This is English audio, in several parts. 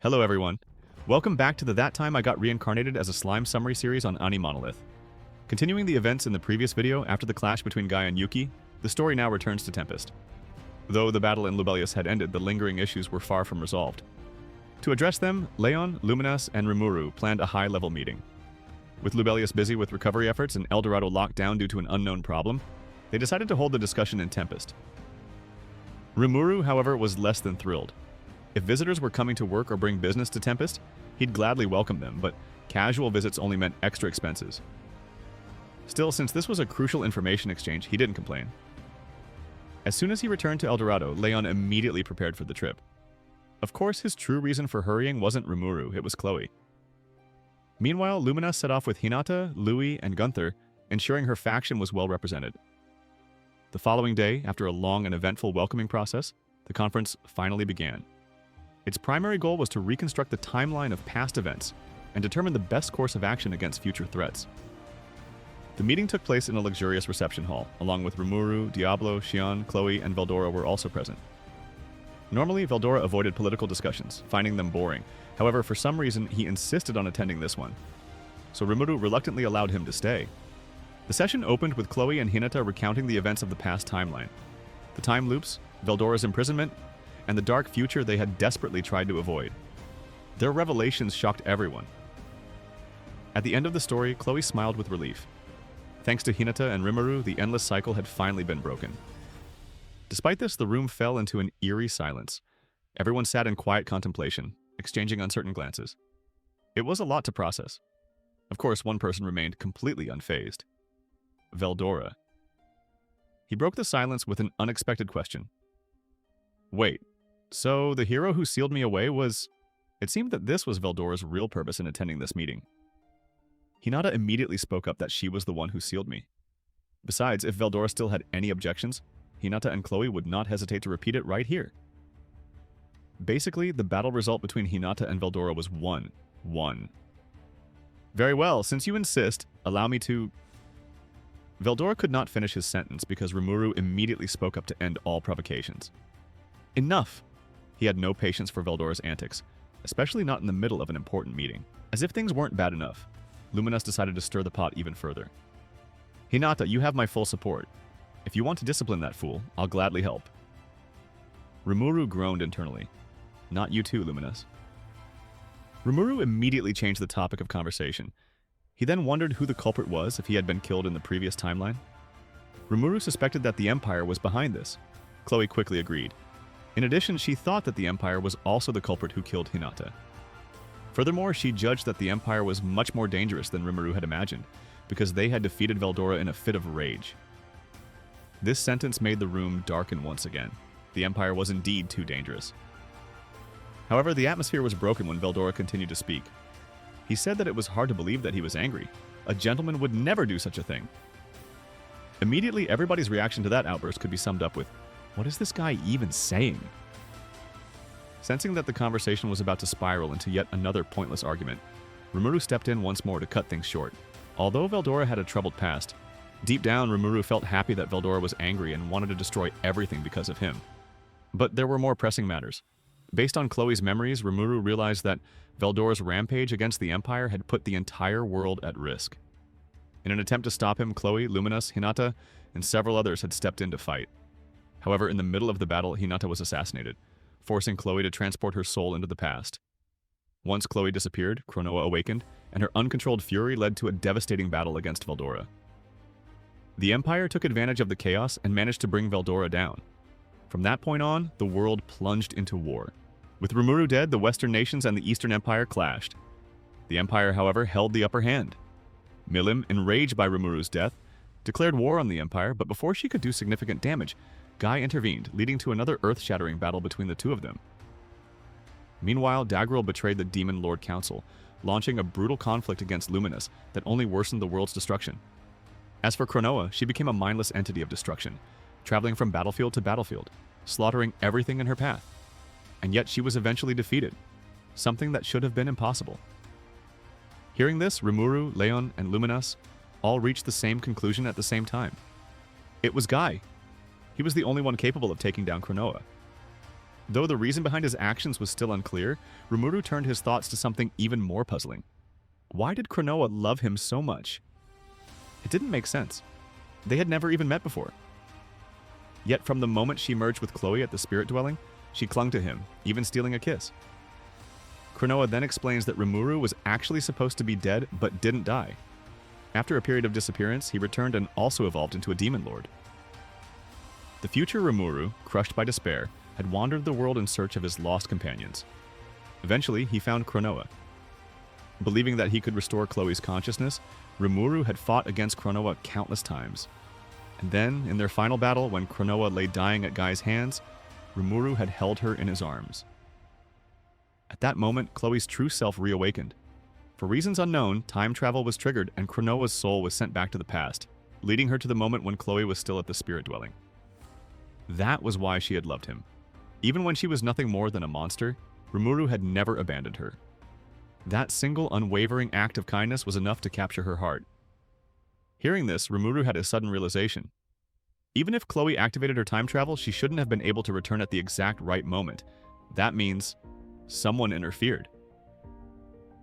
Hello everyone. Welcome back to the That Time I Got Reincarnated as a Slime summary series on AniMonolith. Continuing the events in the previous video after the clash between Guy and Yuki, the story now returns to Tempest. Though the battle in Lubelius had ended, the lingering issues were far from resolved. To address them, Leon, Luminous, and Rimuru planned a high-level meeting. With Lubelius busy with recovery efforts and Eldorado locked down due to an unknown problem, they decided to hold the discussion in Tempest. Rimuru, however, was less than thrilled. If visitors were coming to work or bring business to Tempest, he'd gladly welcome them, but casual visits only meant extra expenses. Still, since this was a crucial information exchange, he didn't complain. As soon as he returned to Eldorado, Leon immediately prepared for the trip. Of course, his true reason for hurrying wasn't Rimuru, it was Chloe. Meanwhile, Lumina set off with Hinata, Louis, and Gunther, ensuring her faction was well represented. The following day, after a long and eventful welcoming process, the conference finally began. Its primary goal was to reconstruct the timeline of past events and determine the best course of action against future threats. The meeting took place in a luxurious reception hall, along with Rimuru, Diablo, Xion, Chloe, and Veldora were also present. Normally, Veldora avoided political discussions, finding them boring. However, for some reason, he insisted on attending this one. So Rimuru reluctantly allowed him to stay. The session opened with Chloe and Hinata recounting the events of the past timeline. The time loops, Veldora's imprisonment, and the dark future they had desperately tried to avoid. Their revelations shocked everyone. At the end of the story, Chloe smiled with relief. Thanks to Hinata and Rimuru, the endless cycle had finally been broken. Despite this, the room fell into an eerie silence. Everyone sat in quiet contemplation, exchanging uncertain glances. It was a lot to process. Of course, one person remained completely unfazed. Veldora. He broke the silence with an unexpected question. Wait, so the hero who sealed me away was... It seemed that this was Veldora's real purpose in attending this meeting. Hinata immediately spoke up that she was the one who sealed me. Besides, if Veldora still had any objections, Hinata and Chloe would not hesitate to repeat it right here. Basically, the battle result between Hinata and Veldora was 1-1. Very well, since you insist, allow me to... Veldora could not finish his sentence because Rimuru immediately spoke up to end all provocations. Enough! He had no patience for Veldora's antics, especially not in the middle of an important meeting. As if things weren't bad enough, Luminous decided to stir the pot even further. Hinata, you have my full support. If you want to discipline that fool, I'll gladly help. Rimuru groaned internally. Not you too, Luminous. Rimuru immediately changed the topic of conversation. He then wondered who the culprit was if he had been killed in the previous timeline. Rimuru suspected that the Empire was behind this. Chloe quickly agreed. In addition, she thought that the Empire was also the culprit who killed Hinata. Furthermore, she judged that the Empire was much more dangerous than Rimuru had imagined, because they had defeated Veldora in a fit of rage. This sentence made the room darken once again. The Empire was indeed too dangerous. However, the atmosphere was broken when Veldora continued to speak. He said that it was hard to believe that he was angry. A gentleman would never do such a thing. Immediately, everybody's reaction to that outburst could be summed up with, "What is this guy even saying?" Sensing that the conversation was about to spiral into yet another pointless argument, Rimuru stepped in once more to cut things short. Although Veldora had a troubled past, deep down Rimuru felt happy that Veldora was angry and wanted to destroy everything because of him. But there were more pressing matters. Based on Chloe's memories, Rimuru realized that Veldora's rampage against the Empire had put the entire world at risk. In an attempt to stop him, Chloe, Luminous, Hinata, and several others had stepped in to fight. However, in the middle of the battle, Hinata was assassinated, forcing Chloe to transport her soul into the past. Once Chloe disappeared, Cronoa awakened, and her uncontrolled fury led to a devastating battle against Veldora. The Empire took advantage of the chaos and managed to bring Veldora down. From that point on, the world plunged into war. With Rimuru dead, the Western nations and the Eastern Empire clashed. The Empire, however, held the upper hand. Milim, enraged by Rimuru's death, declared war on the Empire, but before she could do significant damage, Guy intervened, leading to another earth-shattering battle between the two of them. Meanwhile, Daggerel betrayed the Demon Lord Council, launching a brutal conflict against Luminous that only worsened the world's destruction. As for Cronoa, she became a mindless entity of destruction, traveling from battlefield to battlefield, slaughtering everything in her path. And yet she was eventually defeated, something that should have been impossible. Hearing this, Rimuru, Leon, and Luminous all reached the same conclusion at the same time. It was Guy. He was the only one capable of taking down Cronoa. Though the reason behind his actions was still unclear, Rimuru turned his thoughts to something even more puzzling. Why did Cronoa love him so much? It didn't make sense. They had never even met before. Yet from the moment she merged with Chloe at the spirit dwelling, she clung to him, even stealing a kiss. Cronoa then explains that Rimuru was actually supposed to be dead but didn't die. After a period of disappearance, he returned and also evolved into a demon lord. The future Rimuru, crushed by despair, had wandered the world in search of his lost companions. Eventually, he found Cronoa. Believing that he could restore Chloe's consciousness, Rimuru had fought against Cronoa countless times. And then, in their final battle, when Cronoa lay dying at Guy's hands, Rimuru had held her in his arms. At that moment, Chloe's true self reawakened. For reasons unknown, time travel was triggered and Cronoa's soul was sent back to the past, leading her to the moment when Chloe was still at the spirit dwelling. That was why she had loved him. Even when she was nothing more than a monster, Rimuru had never abandoned her. That single unwavering act of kindness was enough to capture her heart. Hearing this, Rimuru had a sudden realization. Even if Chloe activated her time travel, she shouldn't have been able to return at the exact right moment. That means someone interfered.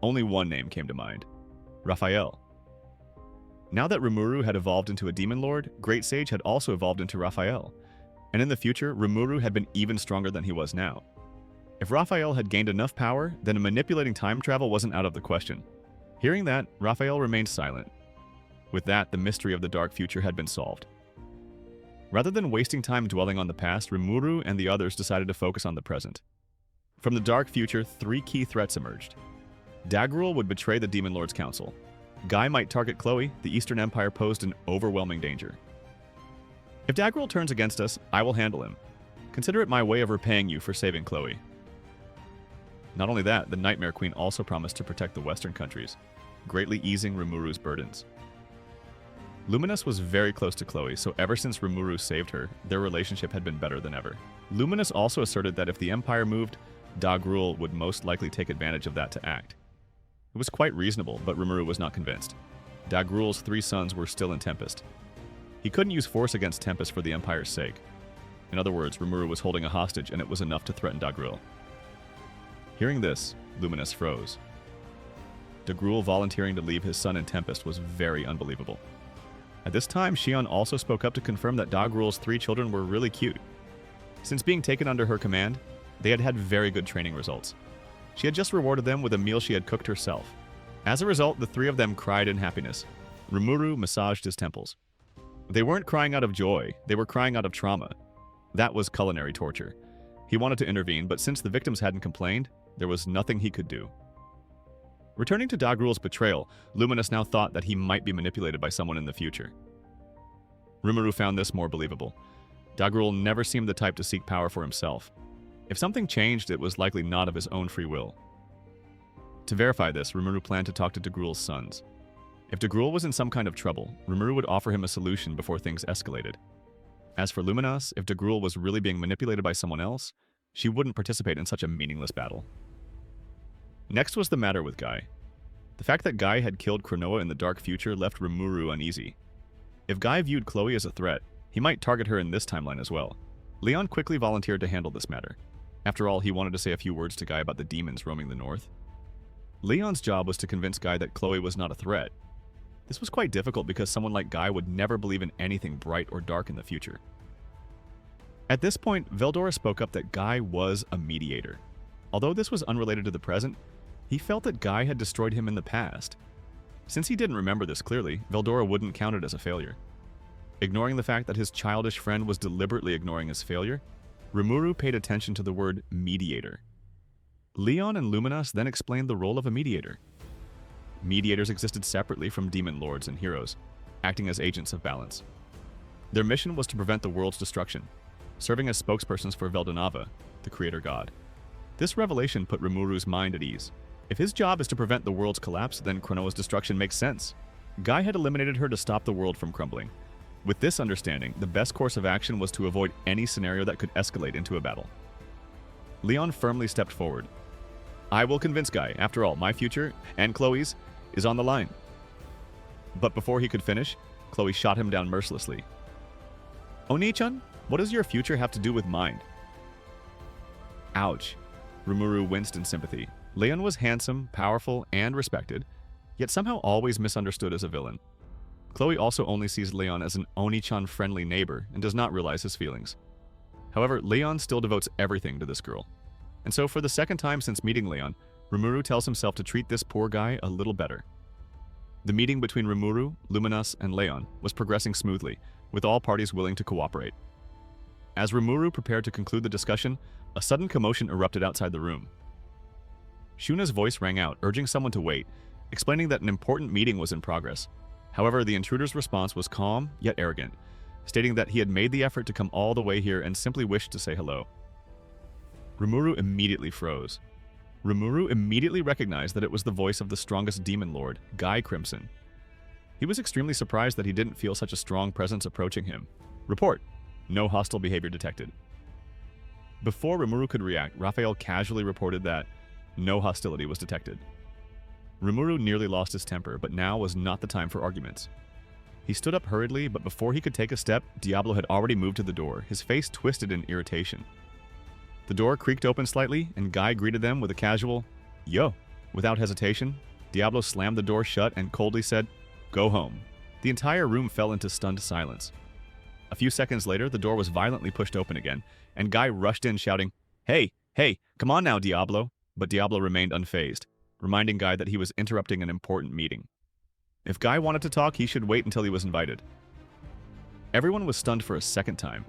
Only one name came to mind: Raphael. Now that Rimuru had evolved into a demon lord, Great Sage had also evolved into Raphael. And in the future, Rimuru had been even stronger than he was now. If Raphael had gained enough power, then manipulating time travel wasn't out of the question. Hearing that, Raphael remained silent. With that, the mystery of the dark future had been solved. Rather than wasting time dwelling on the past, Rimuru and the others decided to focus on the present. From the dark future, 3 key threats emerged. Dagruel would betray the Demon Lord's council. Guy might target Chloe. The Eastern Empire posed an overwhelming danger. If Dagruel turns against us, I will handle him. Consider it my way of repaying you for saving Chloe. Not only that, the Nightmare Queen also promised to protect the Western countries, greatly easing Rimuru's burdens. Luminous was very close to Chloe, so ever since Rimuru saved her, their relationship had been better than ever. Luminous also asserted that if the Empire moved, Dagruel would most likely take advantage of that to act. It was quite reasonable, but Rimuru was not convinced. Dagruel's 3 sons were still in Tempest. He couldn't use force against Tempest for the Empire's sake. In other words, Rimuru was holding a hostage and it was enough to threaten Dagruel. Hearing this, Luminous froze. Dagruel volunteering to leave his son in Tempest was very unbelievable. At this time, Xion also spoke up to confirm that Dagruel's 3 children were really cute. Since being taken under her command, they had had very good training results. She had just rewarded them with a meal she had cooked herself. As a result, the 3 of them cried in happiness. Rimuru massaged his temples. They weren't crying out of joy, they were crying out of trauma. That was culinary torture. He wanted to intervene, but since the victims hadn't complained, there was nothing he could do. Returning to Dagruel's betrayal, Luminous now thought that he might be manipulated by someone in the future. Rimuru found this more believable. Dagruel never seemed the type to seek power for himself. If something changed, it was likely not of his own free will. To verify this, Rimuru planned to talk to Dagruel's sons. If Dagruel was in some kind of trouble, Rimuru would offer him a solution before things escalated. As for Luminous, if Dagruel was really being manipulated by someone else, she wouldn't participate in such a meaningless battle. Next was the matter with Guy. The fact that Guy had killed Cronoa in the dark future left Rimuru uneasy. If Guy viewed Chloe as a threat, he might target her in this timeline as well. Leon quickly volunteered to handle this matter. After all, he wanted to say a few words to Guy about the demons roaming the north. Leon's job was to convince Guy that Chloe was not a threat. This was quite difficult because someone like Guy would never believe in anything bright or dark in the future. At this point, Veldora spoke up that Guy was a mediator. Although this was unrelated to the present, he felt that Guy had destroyed him in the past. Since he didn't remember this clearly, Veldora wouldn't count it as a failure. Ignoring the fact that his childish friend was deliberately ignoring his failure, Rimuru paid attention to the word mediator. Leon and Luminous then explained the role of a mediator. Mediators existed separately from demon lords and heroes, acting as agents of balance. Their mission was to prevent the world's destruction, serving as spokespersons for Veldonava, the creator god. This revelation put Rimuru's mind at ease. If his job is to prevent the world's collapse, then Cronoa's destruction makes sense. Guy had eliminated her to stop the world from crumbling. With this understanding, the best course of action was to avoid any scenario that could escalate into a battle. Leon firmly stepped forward. I will convince Guy. After all, my future, and Chloe's, is on the line. But before he could finish, Chloe shot him down mercilessly. Oni-chan, what does your future have to do with mine? Ouch. Rimuru winced in sympathy. Leon was handsome, powerful, and respected, yet somehow always misunderstood as a villain. Chloe also only sees Leon as an Oni-chan-friendly neighbor and does not realize his feelings. However, Leon still devotes everything to this girl. And so for the second time since meeting Leon, Rimuru tells himself to treat this poor guy a little better. The meeting between Rimuru, Luminous, and Leon was progressing smoothly, with all parties willing to cooperate. As Rimuru prepared to conclude the discussion, a sudden commotion erupted outside the room. Shuna's voice rang out, urging someone to wait, explaining that an important meeting was in progress. However, the intruder's response was calm, yet arrogant, stating that he had made the effort to come all the way here and simply wished to say hello. Rimuru immediately froze. Rimuru immediately recognized that it was the voice of the strongest demon lord, Guy Crimson. He was extremely surprised that he didn't feel such a strong presence approaching him. Report. No hostile behavior detected. Before Rimuru could react, Raphael casually reported that no hostility was detected. Rimuru nearly lost his temper, but now was not the time for arguments. He stood up hurriedly, but before he could take a step, Diablo had already moved to the door, his face twisted in irritation. The door creaked open slightly, and Guy greeted them with a casual, "Yo." Without hesitation, Diablo slammed the door shut and coldly said, "Go home." The entire room fell into stunned silence. A few seconds later, the door was violently pushed open again, and Guy rushed in shouting, Hey, come on now, Diablo." But Diablo remained unfazed, reminding Guy that he was interrupting an important meeting. If Guy wanted to talk, he should wait until he was invited. Everyone was stunned for a second time.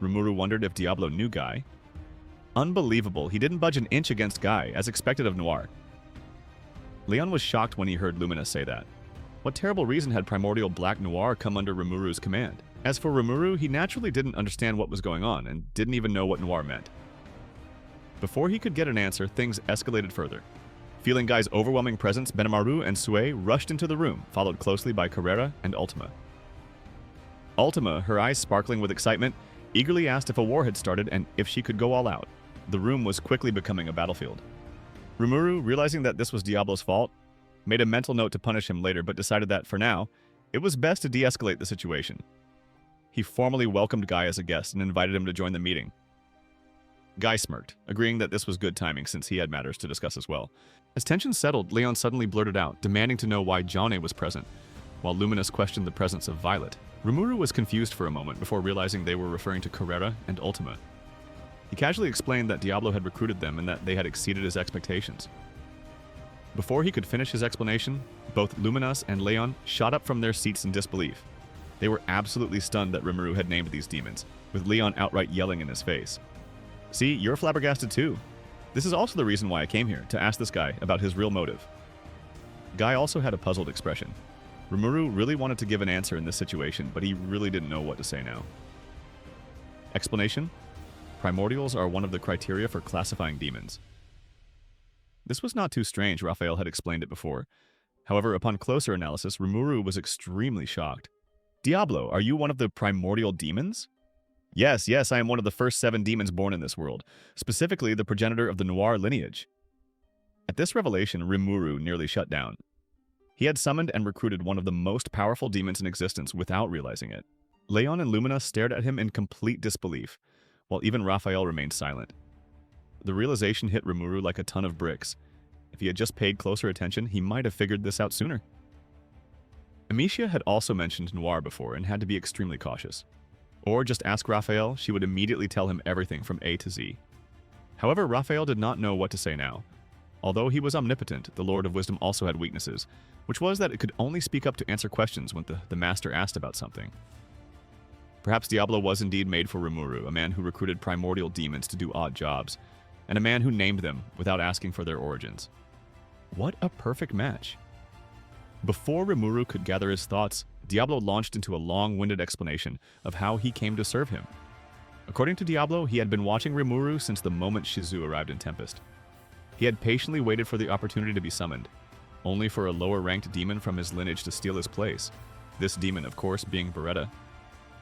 Rimuru wondered if Diablo knew Guy. Unbelievable, he didn't budge an inch against Guy, as expected of Noir. Leon was shocked when he heard Luminous say that. What terrible reason had Primordial Black Noir come under Rimuru's command? As for Rimuru, he naturally didn't understand what was going on, and didn't even know what Noir meant. Before he could get an answer, things escalated further. Feeling Guy's overwhelming presence, Benamaru and Sue rushed into the room, followed closely by Carrera and Ultima. Ultima, her eyes sparkling with excitement, eagerly asked if a war had started and if she could go all out. The room was quickly becoming a battlefield. Rimuru, realizing that this was Diablo's fault, made a mental note to punish him later, but decided that, for now, it was best to de-escalate the situation. He formally welcomed Guy as a guest and invited him to join the meeting. Guy smirked, agreeing that this was good timing since he had matters to discuss as well. As tensions settled, Leon suddenly blurted out, demanding to know why Johnny was present, while Luminous questioned the presence of Violet. Rimuru was confused for a moment before realizing they were referring to Carrera and Ultima. He casually explained that Diablo had recruited them and that they had exceeded his expectations. Before he could finish his explanation, both Luminous and Leon shot up from their seats in disbelief. They were absolutely stunned that Rimuru had named these demons, with Leon outright yelling in his face. "See, you're flabbergasted too. This is also the reason why I came here, to ask this guy about his real motive." Guy also had a puzzled expression. Rimuru really wanted to give an answer in this situation, but he really didn't know what to say now. Explanation? Primordials are one of the criteria for classifying demons. This was not too strange, Raphael had explained it before. However, upon closer analysis, Rimuru was extremely shocked. "Diablo, are you one of the primordial demons?" Yes, I am one of the first 7 demons born in this world, specifically the progenitor of the Noir lineage." At this revelation, Rimuru nearly shut down. He had summoned and recruited one of the most powerful demons in existence without realizing it. Leon and Lumina stared at him in complete disbelief, while even Raphael remained silent. The realization hit Rimuru like a ton of bricks. If he had just paid closer attention, he might have figured this out sooner. Amicia had also mentioned Noir before and had to be extremely cautious. Or just ask Raphael, she would immediately tell him everything from A to Z. However, Raphael did not know what to say now. Although he was omnipotent, the Lord of Wisdom also had weaknesses, which was that it could only speak up to answer questions when the Master asked about something. Perhaps Diablo was indeed made for Rimuru, a man who recruited primordial demons to do odd jobs, and a man who named them without asking for their origins. What a perfect match. Before Rimuru could gather his thoughts, Diablo launched into a long-winded explanation of how he came to serve him. According to Diablo, he had been watching Rimuru since the moment Shizu arrived in Tempest. He had patiently waited for the opportunity to be summoned, only for a lower-ranked demon from his lineage to steal his place. This demon, of course, being Beretta.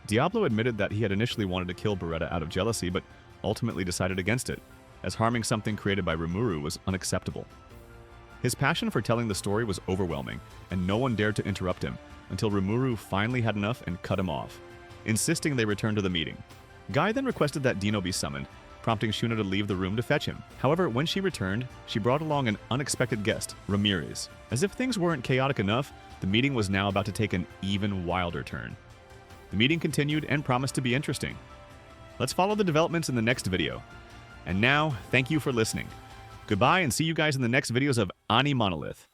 Diablo admitted that he had initially wanted to kill Beretta out of jealousy, but ultimately decided against it, as harming something created by Rimuru was unacceptable. His passion for telling the story was overwhelming, and no one dared to interrupt him, until Rimuru finally had enough and cut him off, insisting they return to the meeting. Guy then requested that Dino be summoned, prompting Shuna to leave the room to fetch him. However, when she returned, she brought along an unexpected guest, Ramirez. As if things weren't chaotic enough, the meeting was now about to take an even wilder turn. The meeting continued and promised to be interesting. Let's follow the developments in the next video. And now, thank you for listening. Goodbye and see you guys in the next videos of AniMonolith.